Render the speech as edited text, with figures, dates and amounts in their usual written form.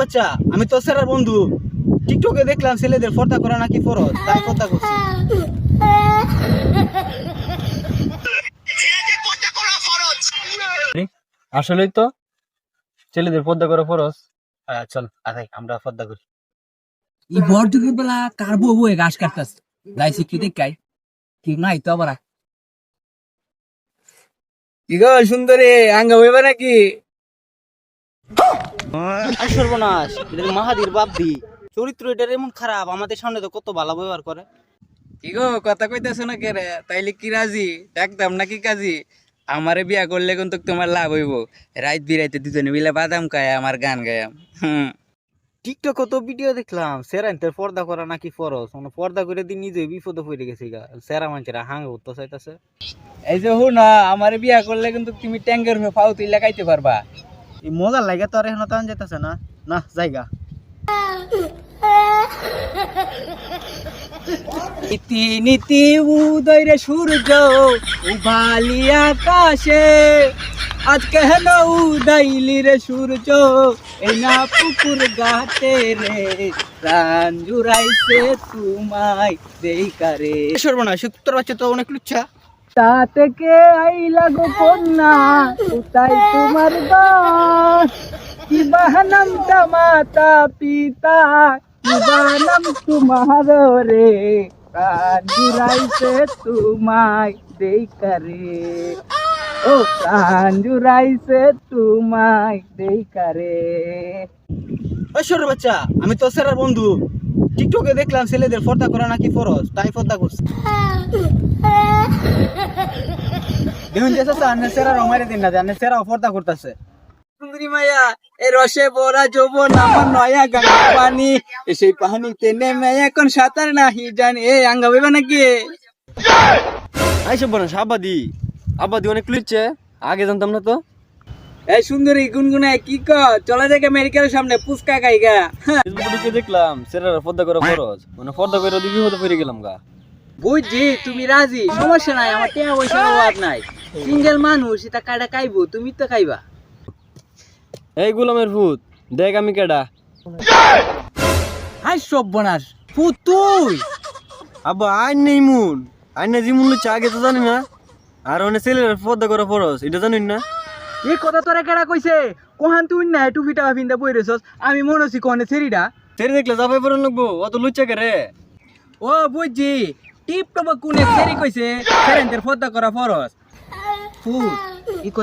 বাচ্চা আমি তো স্যারের বন্ধু টিকটকে দেখলাম ছেলেদের পর্দা করা নাকি ফরজ, তাই পর্দা করছি। আসলেই তো ছেলেদের পর্দা করা ফরজ। চল আরে আমরা পর্দা করি। এই বড় দুপুর বেলা কার বউ বউয়ে ঘাস কাটতাস যাইছি কি দেখাই কি নাই তো আবার কি গো সুন্দরী আঙ্গা হইবা নাকি? সর্বনাশ, এটা মাহাদির বাপদি চরিত্র, এটার এমন খারাপ, আমাদের সামনে তো কত ভালো ব্যবহার করে। কি গো কথা কইতেছো না কেরে? তাইলে কি রাজি একদম নাকি কাজী? আমারে বিয়া করলে কিন্তু তোমার লাভ হইব। রাত বিরাইতে দুজনে মিলে বাদাম খায় আমার গান গায়াম। টিকটক কত ভিডিও দেখলাম সেরাইনতে পর্দা করা নাকি ফরজ, মানে পর্দা করে দিন নিজে বিপদে পড়ে গেছে গা। সেরা মানুষেরা হাঙ্গে উঠতে চাইতেছে। এই যে হুন আমারে বিয়া করলে কিন্তু তুমি ট্যাঙ্কের ফাউ তুইলা খাইতে পারবা। এই মজার লাগে তো আর এখন তো যেতেছে না না জায়গা। নীতি নীতি উদয় রে সূর্য উভালি আকাশে, আজ কেন উদাইলি রে সূর্য এই না পুকুর ঘাটে রে, প্রাণ জুড়াইছে তোমায় দেইকারে। সর্বনাশ, তোর বাচ্চা তো অনেক লুচ্ছা। তা থেকে আইলা গো কন্যা তাই তোমার দাস, কি বাহানামটা মাতা পিতা কি বাহানাম তোমার রে, প্রাণ জুড়াইছে তোমায় দেইকারে, ও প্রাণ জুড়াইছে তোমায় দেইকারে। সর বাচ্চা আমি তো স্যারের বন্ধু টিকটকে দেখলাম ছেলেদের পর্দা করা নাকি ফরজ, তাই পর্দা করছি। দেখুন যে স্যারা রমারে দিন না জানে স্যারা পর্দা করতেছে। সুন্দরী মায়া এ রসে ভরা যৌবন আমার নয়া গঙ্গা পানি, সেই পানিতে নেমে এখন সাঁতার নাহি জানি। এ আঙ্গা হইবা নাকি? আইসব বনাস আবাদি আবাদি অনেক লিখছে, আগে জানতাম না তো। এই সুন্দরী গুনগুনায় কি কর? চলে দেখে মেডিকেলের সামনে পুচকা খাইগা। ফেসবুকে দেখলাম সেরারা পর্দা করা ফরজ, মানে পর্দা করে দিবি হতে পেরে গেলাম গা। বুঝছি তুমি রাজি, সমস্যা নাই, আমার টাকা পয়সার অভাব নাই। সিঙ্গেল মানুষ এটা কাটা খাইবো, তুমি তো খাইবা। এই গোলামের ভূত দেখ আমি কেডা। হাই সব বনাস ফুত তুই। আব্বা আইন নেই মুন, আইন না জিমুন লিখছে আগে তো জানি না, আর অনেক ছেলেরা পর্দা করা ফরজ এটা জানিস না। এই কথা তোরা কেডা কইছে? কোহান তুই না টুপিটা ভিন্দা বই রেছস, আমি মনে হচ্ছি কোহানে ছেড়িটা। ছেড়ে দেখলে যাবে পরে লাগবো, অত লুচ্চা কে রে? ও বুঝছি, টিপ টপ কোনে ছেড়ি কইছে সেরেন্টের পর্দা করা ফরজ। ফুত এই কথা